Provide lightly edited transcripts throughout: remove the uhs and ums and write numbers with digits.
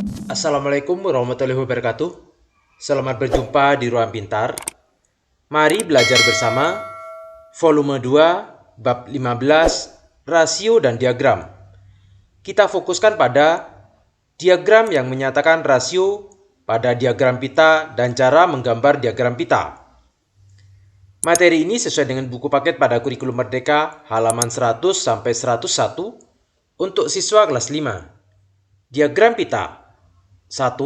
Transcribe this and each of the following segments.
Assalamualaikum warahmatullahi wabarakatuh. Selamat berjumpa di Ruang Pintar. Mari belajar bersama volume 2, bab 15, rasio dan diagram. Kita fokuskan pada diagram yang menyatakan rasio pada diagram pita dan cara menggambar diagram pita. Materi ini sesuai dengan buku paket pada kurikulum Merdeka halaman 100 sampai 101 untuk siswa kelas 5. Diagram pita. 1.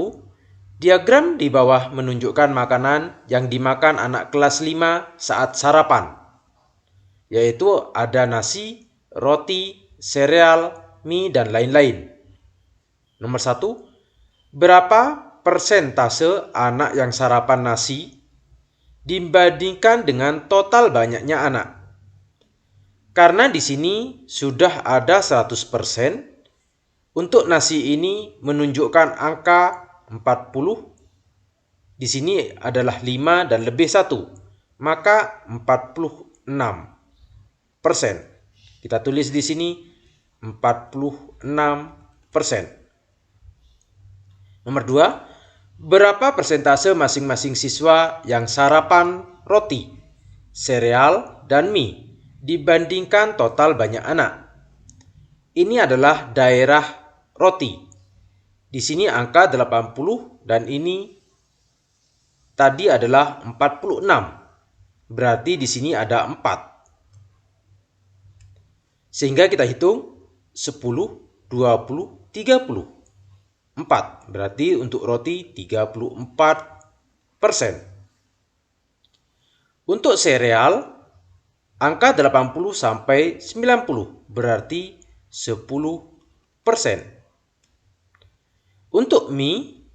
Diagram di bawah menunjukkan makanan yang dimakan anak kelas 5 saat sarapan, yaitu ada nasi, roti, sereal, mie, dan lain-lain. Nomor 1. Berapa persentase anak yang sarapan nasi dibandingkan dengan total banyaknya anak? Karena di sini sudah ada 100%, untuk nasi ini menunjukkan angka 40. Di sini adalah 5 dan lebih 1, maka 46%. Kita tulis di sini 46%. Nomor 2, berapa persentase masing-masing siswa yang sarapan roti, sereal, dan mie dibandingkan total banyak anak? Ini adalah daerah roti. Di sini angka 80 dan ini tadi adalah 46. Berarti di sini ada 4. Sehingga kita hitung 10, 20, 30. 4. Berarti untuk roti 34%. Untuk sereal angka 80 sampai 90 berarti 10%. Untuk mie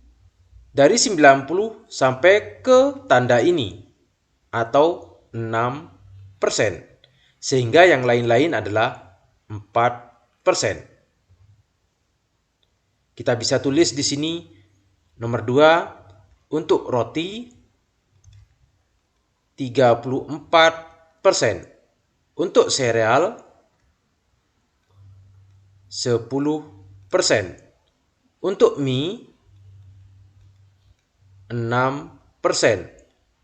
dari 90 sampai ke tanda ini atau 6%. Sehingga yang lain-lain adalah 4%. Kita bisa tulis di sini nomor 2 untuk roti 34%. Untuk sereal 10%. Untuk mie 6%.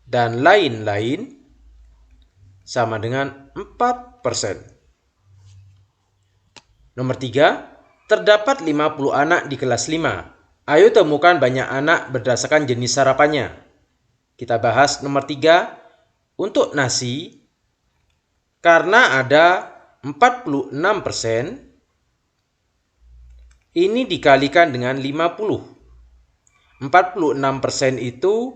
Dan lain-lain sama dengan 4%. Nomor 3, terdapat 50 anak di kelas 5. Ayo temukan banyak anak berdasarkan jenis sarapannya. Kita bahas nomor 3, untuk nasi, karena ada 46%, ini dikalikan dengan 50. 46% itu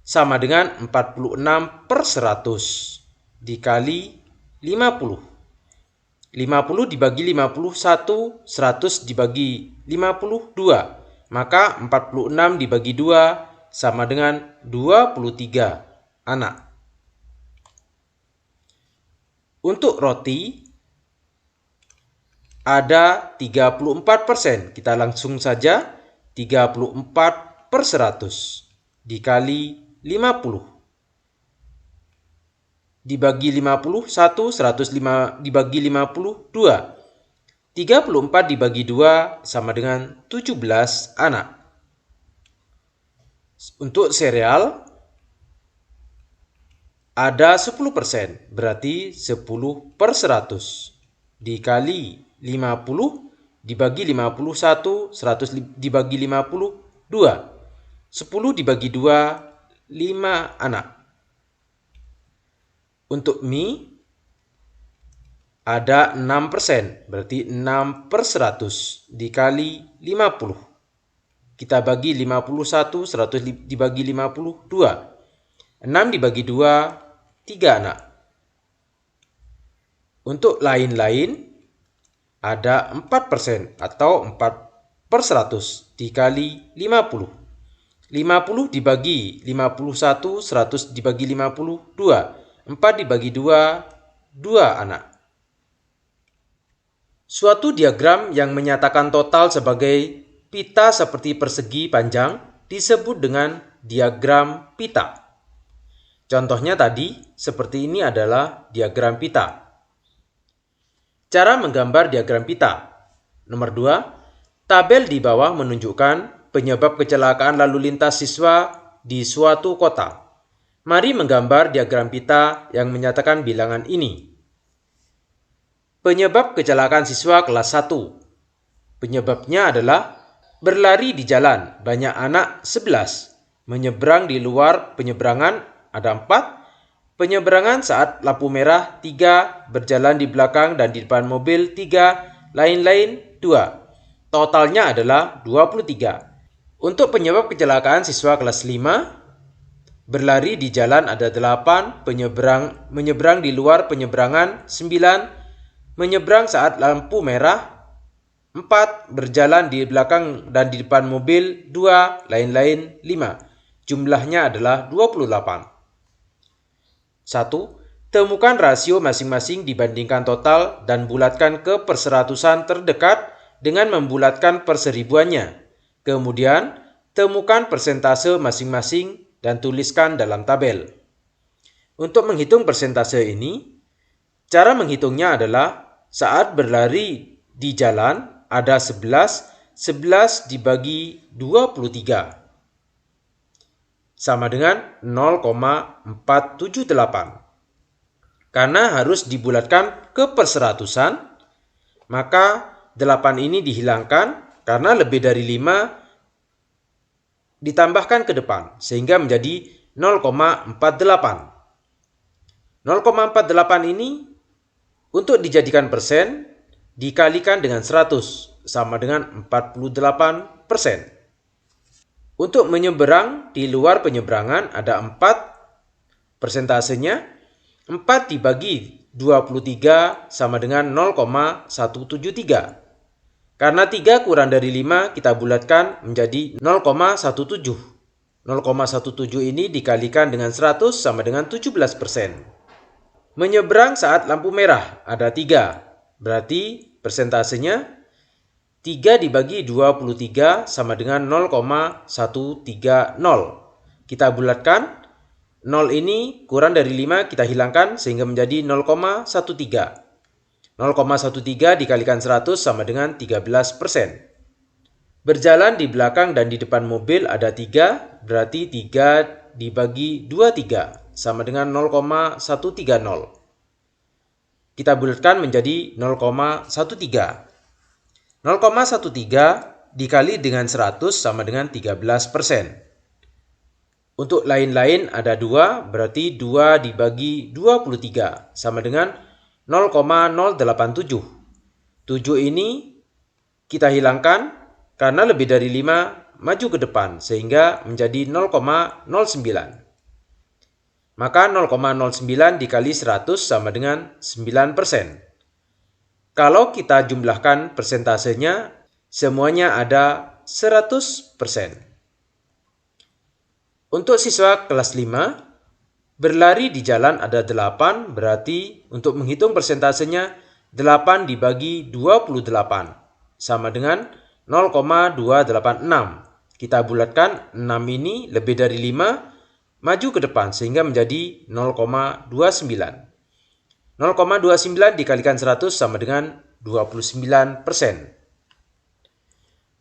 sama dengan 46/100 dikali 50. 50 dibagi 51, 100 dibagi 52. Maka 46 dibagi 2 sama dengan 23 anak. Untuk roti ada 34%. Kita langsung saja 34/100 dikali 50. Dibagi 50, 105 dibagi 50, 2. 34 dibagi 2 sama dengan 17 anak. Untuk sereal ada 10%, berarti 10/100 dikali 50 dibagi 51, 100 dibagi 50, 2. 10 dibagi 2, 5 anak. Untuk mie ada 6%, berarti 6/100 dikali 50. Kita bagi 51, 100 dibagi 50, 2. 6 dibagi 2, 3 anak. Untuk lain-lain ada 4% atau 4/100 dikali 50. 50 dibagi 51, 100 dibagi 50, 2. 4 dibagi 2, 2 anak. Suatu diagram yang menyatakan total sebagai pita seperti persegi panjang disebut dengan diagram pita. Contohnya tadi, seperti ini adalah diagram pita. Cara menggambar diagram pita. Nomor 2, tabel di bawah menunjukkan penyebab kecelakaan lalu lintas siswa di suatu kota. Mari menggambar diagram pita yang menyatakan bilangan ini. Penyebab kecelakaan siswa kelas 1. Penyebabnya adalah berlari di jalan, banyak anak 11. Menyeberang di luar penyeberangan ada 4. Penyeberangan saat lampu merah 3. Berjalan di belakang dan di depan mobil 3. Lain-lain 2. Totalnya adalah 23. Untuk penyebab kecelakaan siswa kelas 5, berlari di jalan ada 8, menyeberang di luar penyeberangan 9, menyeberang saat lampu merah 4, berjalan di belakang dan di depan mobil 2, lain-lain 5. Jumlahnya adalah 28. 1. Temukan rasio masing-masing dibandingkan total dan bulatkan ke perseratusan terdekat dengan membulatkan perseribuannya. Kemudian, temukan persentase masing-masing dan tuliskan dalam tabel. Untuk menghitung persentase ini, cara menghitungnya adalah saat berlari di jalan ada 11 dibagi 23 sama dengan 0,478. Karena harus dibulatkan ke perseratusan, maka 8 ini dihilangkan karena lebih dari 5 ditambahkan ke depan sehingga menjadi 0,48. 0,48 ini untuk dijadikan persen dikalikan dengan 100 sama dengan 48%. Untuk menyeberang di luar penyeberangan ada 4, persentasenya 4 dibagi 23 sama dengan 0,173. Karena 3 kurang dari 5 kita bulatkan menjadi 0,17. 0,17 ini dikalikan dengan 100 sama dengan 17%. Menyeberang saat lampu merah ada 3. Berarti persentasenya 3 dibagi 23 sama dengan 0,130. Kita bulatkan. 0 ini kurang dari 5 kita hilangkan sehingga menjadi 0,13. 0,13 dikalikan 100 sama dengan 13%. Berjalan di belakang dan di depan mobil ada 3, berarti 3 dibagi 23 sama dengan 0,130. Kita bulatkan menjadi 0,13. 0,13 dikali dengan 100 sama dengan 13%. Untuk lain-lain ada 2, berarti 2 dibagi 23 sama dengan 0,087. 7 ini kita hilangkan karena lebih dari 5 maju ke depan sehingga menjadi 0,09. Maka 0,09 dikali 100 sama dengan 9%. Kalau kita jumlahkan persentasenya, semuanya ada 100%. Untuk siswa kelas 5, berlari di jalan ada 8, berarti untuk menghitung persentasenya 8 dibagi 28 sama dengan 0,286. Kita bulatkan 6 ini lebih dari 5 maju ke depan sehingga menjadi 0,29. 0,29 dikalikan 100 sama dengan 29%.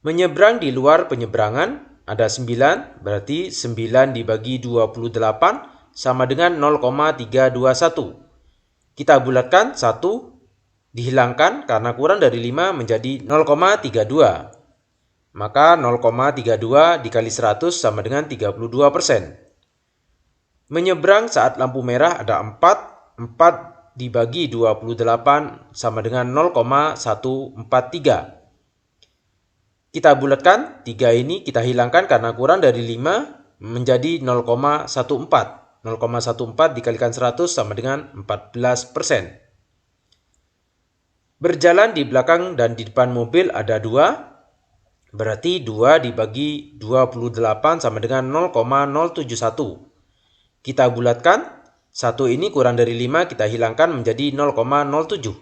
Menyeberang di luar penyeberangan ada 9, berarti 9 dibagi 28 sama dengan 0,321. Kita bulatkan 1, dihilangkan karena kurang dari 5 menjadi 0,32. Maka 0,32 dikali 100 sama dengan 32%. Menyeberang saat lampu merah ada 4 dibagi 28 sama dengan 0,143. Kita bulatkan, 3 ini kita hilangkan karena kurang dari 5 menjadi 0,14. 0,14 dikalikan 100 sama dengan 14%. Berjalan di belakang dan di depan mobil ada 2, berarti 2 dibagi 28 sama dengan 0,071. Kita bulatkan, 1 ini kurang dari 5 kita hilangkan menjadi 0,07.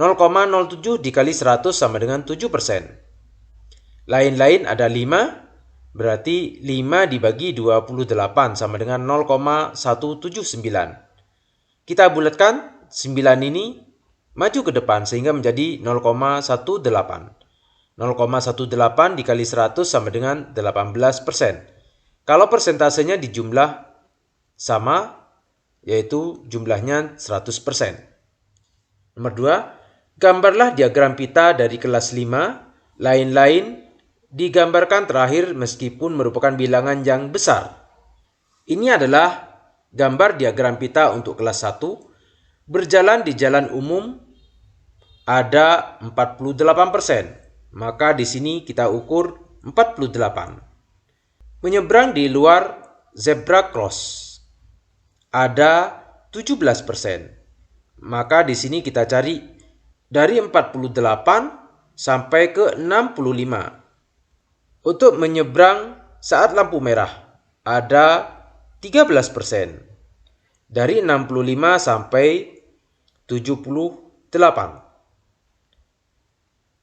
0,07 dikali 100 sama dengan 7%. Lain-lain ada 5, berarti 5 dibagi 28 sama dengan 0,179. Kita bulatkan, 9 ini maju ke depan sehingga menjadi 0,18. 0,18 dikali 100 sama dengan 18%. Kalau persentasenya di jumlah sama, yaitu jumlahnya 100%. Nomor 2, gambarlah diagram pita dari kelas 5, lain-lain digambarkan terakhir meskipun merupakan bilangan yang besar. Ini adalah gambar diagram pita untuk kelas 1, berjalan di jalan umum ada 48%, maka di sini kita ukur 48. Menyeberang di luar zebra cross ada 17%. Maka di sini kita cari dari 48 sampai ke 65. Untuk menyeberang saat lampu merah ada 13%. Dari 65 sampai 78.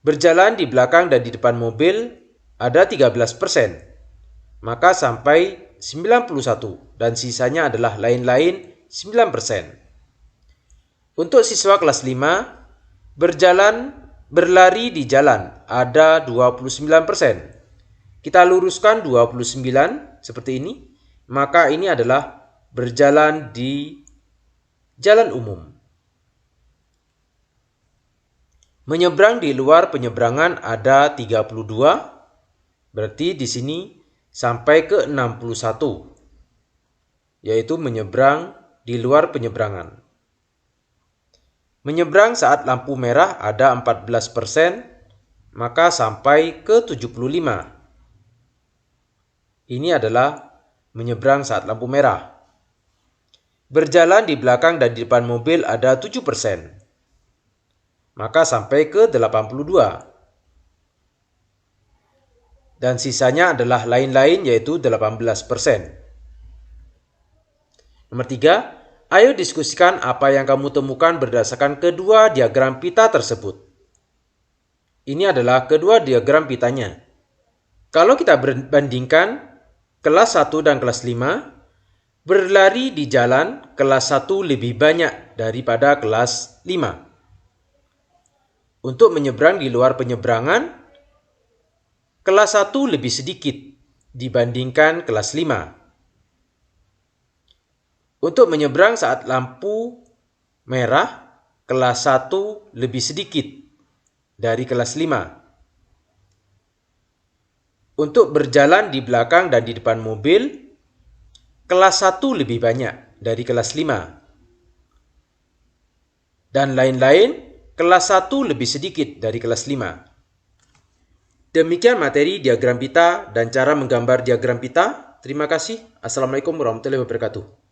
Berjalan di belakang dan di depan mobil ada 13%. Maka sampai 91 dan sisanya adalah lain-lain 9%. Untuk siswa kelas 5, berlari di jalan ada 29%. Kita luruskan 29 seperti ini, maka ini adalah berjalan di jalan umum. Menyeberang di luar penyeberangan ada 32, berarti di sini sampai ke 61, yaitu menyeberang di luar penyeberangan. Menyeberang saat lampu merah ada 14%, maka sampai ke 75. Ini adalah menyeberang saat lampu merah. Berjalan di belakang dan di depan mobil ada 7%, maka sampai ke 82. Dan sisanya adalah lain-lain yaitu 18%. Nomor 3, ayo diskusikan apa yang kamu temukan berdasarkan kedua diagram pita tersebut. Ini adalah kedua diagram pitanya. Kalau kita bandingkan kelas 1 dan kelas 5, berlari di jalan kelas 1 lebih banyak daripada kelas 5. Untuk menyeberang di luar penyeberangan, kelas 1 lebih sedikit dibandingkan kelas 5. Untuk menyeberang saat lampu merah, kelas 1 lebih sedikit dari kelas 5. Untuk berjalan di belakang dan di depan mobil, kelas 1 lebih banyak dari kelas 5. Dan lain-lain, kelas 1 lebih sedikit dari kelas 5. Demikian materi diagram pita dan cara menggambar diagram pita. Terima kasih. Assalamualaikum warahmatullahi wabarakatuh.